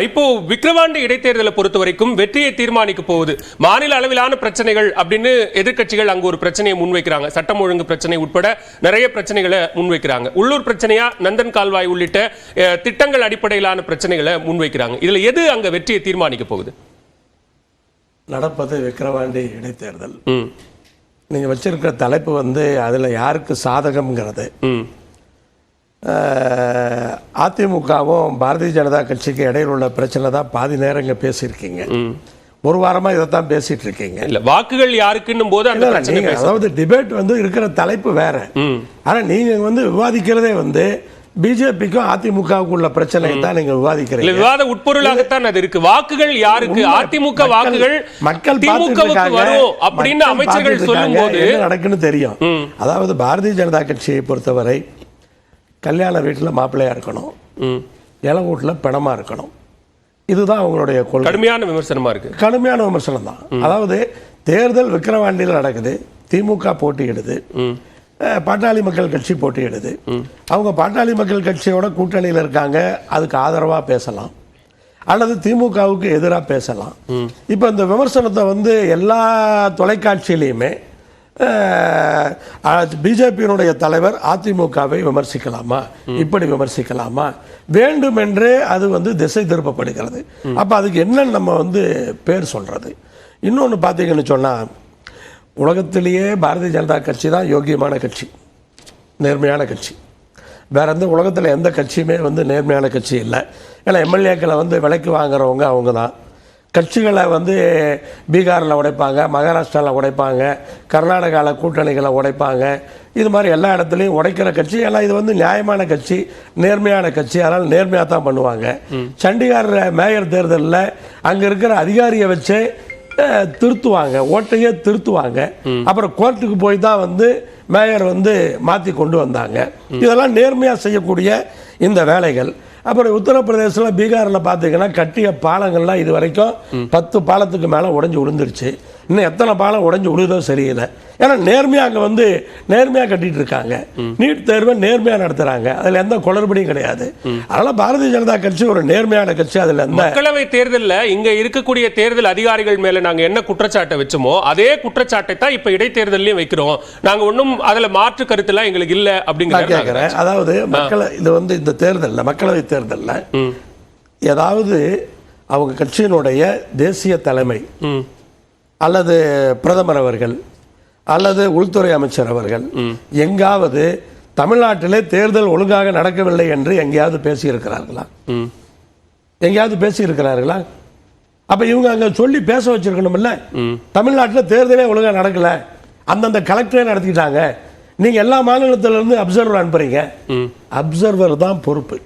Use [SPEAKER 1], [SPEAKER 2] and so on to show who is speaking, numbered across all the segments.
[SPEAKER 1] இப்போ விக்கிரவாண்டி இடைத்தேர்தலை பொறுத்த வரைக்கும் வெற்றியை தீர்மானிக்க போகுது. மாநில அளவிலான பிரச்சனைகள் அப்படின்னு எதிர்க்கட்சிகள் அங்கு ஒரு பிரச்சனையை முன்வைக்கிறாங்க. சட்டம் ஒழுங்கு பிரச்சனை உட்பட நிறைய பிரச்சனைகளை முன்வைக்கிறாங்க. உள்ளூர் பிரச்சனையா நந்தன் கால்வாய் உள்ளிட்ட திட்டங்கள் அடிப்படையிலான பிரச்சனைகளை முன்வைக்கிறாங்க. இதுல எது அங்க வெற்றியை தீர்மானிக்க போகுது?
[SPEAKER 2] நடப்பது விக்கிரவாண்டி இடைத்தேர்தல். நீங்க வச்சிருக்கிற தலைப்பு அதுல யாருக்கு சாதகம்ங்கிறது. அதிமுகவும் பாரதிய ஜனதா கட்சிக்கு இடையில் உள்ள பிரச்சனை தான் பாதி நேரம் இங்க பேசியிருக்கீங்க. ஒரு வாரமா இதைத்தான் பேசிட்டு இருக்கீங்க.
[SPEAKER 1] இல்ல வாக்குகள் யாருக்குன்னும் போது
[SPEAKER 2] அதாவது டிபேட் இருக்கிற தலைப்பு வேற. ஆனா நீங்க விவாதிக்கிறதே பிஜேபிக்கும் அதிமுகவுக்கு உள்ள பிரச்சனை தான் நீங்க விவாதிக்கிறீங்க.
[SPEAKER 1] விவாத உட்பொருளாகத்தான் அது இருக்கு. வாக்குகள் யாருக்கு? அதிமுக வாக்குகள்
[SPEAKER 2] மக்கள்
[SPEAKER 1] வரும் அப்படின்னு அமைச்சர்கள் சொல்லும்போது
[SPEAKER 2] என்ன நடக்குன்னு தெரியும். அதாவது பாரதிய ஜனதா கட்சியை பொறுத்தவரை கல்யாண வீட்டில் மாப்பிள்ளையா இருக்கணும், இளங்கூட்டில் பிணமா இருக்கணும். இதுதான் அவங்களுடைய கொள்கை.
[SPEAKER 1] கடுமையான விமர்சனமா இருக்கு.
[SPEAKER 2] கடுமையான விமர்சனம் தான். அதாவது தேர்தல் விக்கிரவாண்டியில் நடக்குது, திமுக போட்டியிடுது, பாட்டாளி மக்கள் கட்சி போட்டியிடுது. அவங்க பாட்டாளி மக்கள் கட்சியோட கூட்டணியில் இருக்காங்க, அதுக்கு ஆதரவாக பேசலாம் அல்லது திமுகவுக்கு எதிராக பேசலாம். இப்போ இந்த விமர்சனத்தை எல்லா தொலைக்காட்சியிலையுமே பிஜேபியினுடைய தலைவர் அதிமுகவை விமர்சிக்கலாமா, இப்படி விமர்சிக்கலாமா, வேண்டுமென்றே அது திசை திருப்பப்படுகிறது. அப்ப அதுக்கு என்ன நம்ம பேர் சொல்றது? இன்னொன்று பார்த்தீங்கன்னு சொன்னா, உலகத்திலேயே பாரதிய ஜனதா கட்சி தான் யோகியமான கட்சி, நேர்மையான கட்சி. வேற உலகத்தில் எந்த கட்சியுமே நேர்மையான கட்சி இல்லை. ஏன்னா எம்எல்ஏக்களை விலைக்கு வாங்குறவங்க அவங்க தான். கட்சிகளை பீகாரில் உடைப்பாங்க, மகாராஷ்டிராவில் உடைப்பாங்க, கர்நாடகாவில் கூட்டணிகளை உடைப்பாங்க. இது மாதிரி எல்லா இடத்துலையும் உடைக்கிற கட்சி. ஏன்னா இது நியாயமான கட்சி, நேர்மையான கட்சி. அதனால் நேர்மையாக தான் பண்ணுவாங்க. சண்டிகார் மேயர் தேர்தலில் அங்கே இருக்கிற அதிகாரியை வச்சே திருத்துவாங்க, ஓட்டையே திருத்துவாங்க. அப்புறம் கோர்ட்டுக்கு போய் தான் மேயர் மாற்றி கொண்டு வந்தாங்க. இதெல்லாம் நேர்மையாக செய்யக்கூடிய இந்த வேலைகள். அப்புறம் உத்தரப்பிரதேசத்தில் பீகாரில் பார்த்தீங்கன்னா கட்டிய பாலங்கள்லாம் இது வரைக்கும் 10 பாலத்துக்கு மேலே உடைஞ்சு விழுந்துருச்சு. இன்னும் எத்தனை பாலம் உடைஞ்சு விழுதோ சரியில்லை. ஏன்னா நேர்மையாக அங்கே நேர்மையாக கட்டிட்டு இருக்காங்க. நீட் தேர்வை நேர்மையாக நடத்துறாங்க. அதில் எந்த குளறுபடியும் கிடையாது. அதனால பாரதிய ஜனதா கட்சி ஒரு நேர்மையான கட்சி. அதில்
[SPEAKER 1] மக்களவை தேர்தலில் இங்க இருக்கக்கூடிய தேர்தல் அதிகாரிகள் மேல நாங்க என்ன குற்றச்சாட்டை வச்சோமோ அதே குற்றச்சாட்டை தான் இப்ப இடைத்தேர்தலையும் வைக்கிறோம். நாங்க ஒன்றும் அதுல மாற்று கருத்துலாம் எங்களுக்கு இல்லை அப்படிங்கிறத கேட்கிறேன்.
[SPEAKER 2] அதாவது மக்களை இது இந்த தேர்தலில், மக்களவை தேர்தலில் ஏதாவது அவங்க கட்சியினுடைய தேசிய தலைமை அல்லது பிரதமர் அவர்கள் அல்லது உள்துறை அமைச்சர் அவர்கள் எங்காவது தமிழ்நாட்டிலே தேர்தல் ஒழுங்காக நடக்கவில்லை என்று எங்கேயாவது பேசியிருக்கிறார்களா? எங்கேயாவது பேசியிருக்கிறார்களா? அப்ப இவங்க அங்க சொல்லி பேச வச்சிருக்கணும் இல்ல? தமிழ்நாட்டில் தேர்தலே ஒழுங்கா நடக்கல, அந்தந்த கலெக்டரே நடத்திட்டாங்க, நீங்க எல்லா மாநிலத்தில இருந்து அப்சர்வர் அனுப்புறீங்க. அப்சர்வர் தான் பொறுப்பு.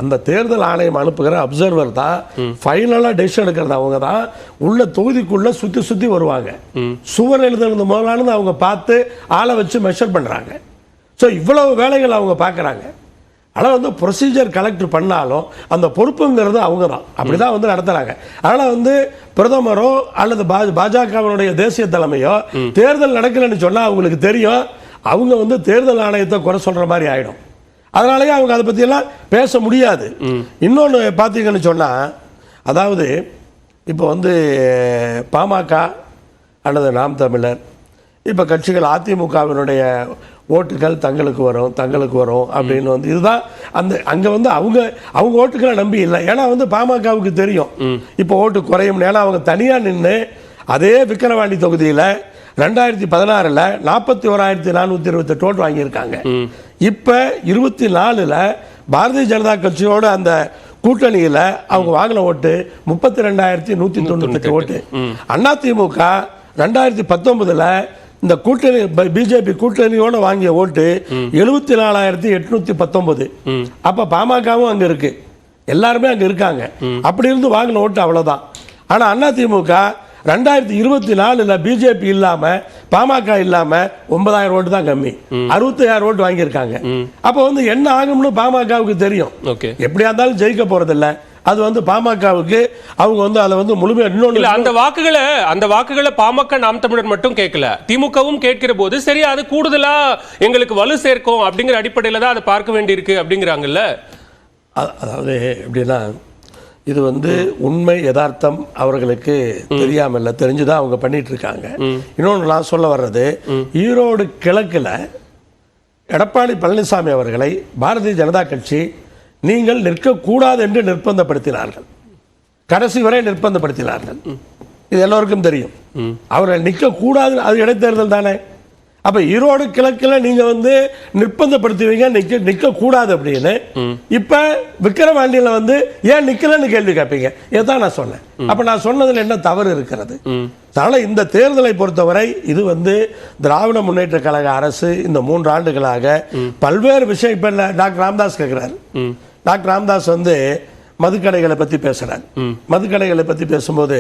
[SPEAKER 2] அந்த தேர்தல் ஆணையம் அனுப்புகிற அப்சர்வர் தான் ஃபைனலா டெசிஷன் எடுக்கிறது. அவங்க தான் உள்ள தொகுதிக்குள்ள சுத்தி சுத்தி வருவாங்க. சுவர் எழுதுறது முதலானது அவங்க பார்த்து ஆளை வச்சு மெஷர் பண்றாங்க. ஸோ இவ்வளவு வேலைகள் அவங்க பார்க்குறாங்க. ஆனால் ப்ரொசீஜர் கலெக்டர் பண்ணாலும் அந்த பொறுப்புங்கிறது அவங்க தான். அப்படிதான் நடத்துறாங்க. அதனால பிரதமரோ அல்லது பாஜகவினுடைய தேசிய தலைமையோ தேர்தல் நடக்கலன்னு சொன்னா அவங்களுக்கு தெரியும், அவங்க தேர்தல் ஆணையத்தை குறை சொல்ற மாதிரி ஆயிடும். அதனாலேயே அவங்க அதை பத்தி எல்லாம் பேச முடியாது. இன்னொன்று பார்த்தீங்கன்னு சொன்னா, அதாவது இப்போ பாமக அல்லது நாம் தமிழர் இப்போ கட்சிகள் அதிமுகவினுடைய ஓட்டுகள் தங்களுக்கு வரும் அப்படின்னு இதுதான் அந்த அங்கே அவங்க ஓட்டுக்களை நம்பி இல்லை. ஏன்னா பாமகவுக்கு தெரியும் இப்போ ஓட்டு குறையும். ஏன்னா அவங்க தனியாக நின்று அதே விக்கிரவாண்டி தொகுதியில் 2016 41,428 ஓட்டு வாங்கியிருக்காங்க. இப்ப 24 பாரதிய ஜனதா கட்சியோட அந்த கூட்டணியில அவங்க வாங்கின ஓட்டு 32,198 ஓட்டு. அதிமுக 2019 இந்த கூட்டணி பிஜேபி கூட்டணியோட வாங்கிய ஓட்டு 74,819. அப்ப பாமகவும் அங்க இருக்கு, எல்லாருமே அங்க இருக்காங்க. அப்படி இருந்து வாங்கின ஓட்டு அவ்வளவுதான். ஆனா அதிமுக 2024 பிஜேபி இல்லாம பாமக இல்லாம 9,000 ஓட்டு தான் கம்மி, 66,000 ஓட்டு வாங்கியிருக்காங்க. அப்ப என்ன ஆகும்னு பாமகவுக்கு தெரியும். எப்படியா இருந்தாலும் ஜெயிக்க போறது இல்ல. அது பாமகவுக்கு அவங்க அதை முழுமையா இன்னொன்று
[SPEAKER 1] அந்த வாக்குகளை பாமக நாம் தமிழர் மட்டும் கேட்கல, திமுகவும் கேட்கிற போது சரி அது கூடுதலா எங்களுக்கு வலு சேர்க்கும் அப்படிங்கிற அடிப்படையில தான் அதை பார்க்க வேண்டியிருக்கு அப்படிங்கிறாங்கல்ல.
[SPEAKER 2] அதாவது எப்படின்னா இது வந்து உண்மை யதார்த்தம் அவர்களுக்கு தெரியாம இல்ல, தெரிஞ்சுதான் அவங்க பண்ணிட்டு இருக்காங்க. இன்னொன்று நான் சொல்ல வர்றது, ஈரோடு கிழக்குல எடப்பாடி பழனிசாமி அவர்களை பாரதிய ஜனதா கட்சி நீங்கள் நிற்கக்கூடாது என்று நிர்பந்தப்படுத்தினார்கள். கடைசி வரை நிர்பந்தப்படுத்தினார்கள். இது எல்லோருக்கும் தெரியும். அவர்கள் நிற்கக்கூடாது, அது இடைத்தேர்தல் தானே. அப்ப ஈரோடு கிழக்குல நீங்க வந்து நிர்பந்தப்படுத்துவீங்க நிற்கக்கூடாது அப்படின்னு. இப்ப விக்கிரவாண்டியில வந்து ஏன் நிக்கலன்னு கேள்வி கேட்பீங்க. இதான் நான் சொன்னேன். அப்ப நான் சொன்னதுல என்ன தவறு இருக்கிறது? அதனால இந்த தேர்தலை பொறுத்தவரை இது வந்து திராவிட முன்னேற்ற கழக அரசு இந்த 3 ஆண்டுகளாக பல்வேறு விஷயம். இப்ப டாக்டர் ராமதாஸ் கேட்கிறார். டாக்டர் ராமதாஸ் வந்து மதுக்கடைகளை பத்தி பேசுறாரு. மதுக்கடைகளை பத்தி பேசும்போது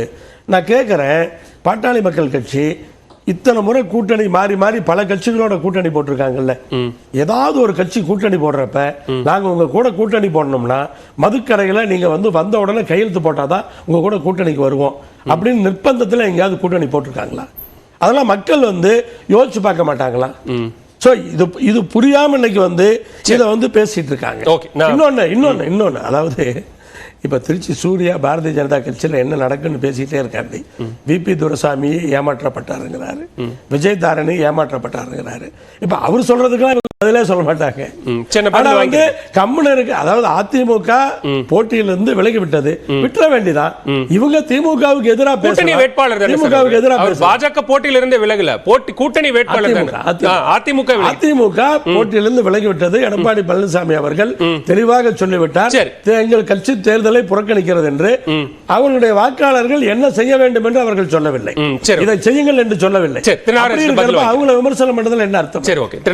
[SPEAKER 2] நான் கேட்கிறேன், பாட்டாளி மக்கள் கட்சி இத்தனை முறை கூட்டணி மாறி மாறி பல கட்சிகளோட கூட்டணி போட்டிருக்காங்கல்ல, ஏதாவது ஒரு கட்சி கூட்டணி போடுறப்ப நாங்க உங்க கூட கூட்டணி போடணும்னா மதுக்கடைகளை நீங்க வந்து வந்த உடனே கையெழுத்து போட்டாதான் உங்க கூட கூட்டணிக்கு வருவோம் அப்படின்னு நிர்பந்தத்தில் எங்கேயாவது கூட்டணி போட்டிருக்காங்களா? அதெல்லாம் மக்கள் வந்து யோசிச்சு பார்க்க மாட்டாங்களா? சோ இது புரியாம இன்னைக்கு வந்து இதை வந்து பேசிட்டு இருக்காங்க. இன்னொன்னு அதாவது இப்ப திருச்சி சூர்யா பாரதிய ஜனதா கட்சியில் என்ன நடக்குன்னு பேசிட்டே இருக்காரு. விபி துரைசாமி ஏமாற்றப்பட்டாருங்கிறாரு, விஜய் தாரணி ஏமாற்றப்பட்டாருங்கிறாரு. இப்ப அவர் சொல்றதுக்கெல்லாம் பதிலே சொல்ல மாட்டாங்க. ஆனா வந்து கம்முன்னு இருக்கு. அதாவது அதிமுக போட்டியிலிருந்து விலகி விட்டது, விட்டுற வேண்டிதான். இவங்க திமுகவுக்கு எதிராக
[SPEAKER 1] கூட்டணி வேட்பாளர்,
[SPEAKER 2] திமுகவுக்கு எதிராக
[SPEAKER 1] பாஜக போட்டியிலிருந்து விலகல, கூட்டணி வேட்பாளர் அதிமுக
[SPEAKER 2] போட்டியிலிருந்து விலகி விட்டது. எடப்பாடி பழனிசாமி அவர்கள் தெளிவாக சொல்லிவிட்டார், எங்கள் கட்சி தேர்தலை புறக்கணிக்கிறது என்று. அவர்களுடைய வாக்காளர்கள் என்ன செய்ய வேண்டும் என்று அவர்கள் சொல்லவில்லை, இதை செய்யுங்கள் என்று சொல்லவில்லை. அவங்களை விமர்சனம் பண்றதுல என்ன அர்த்தம்?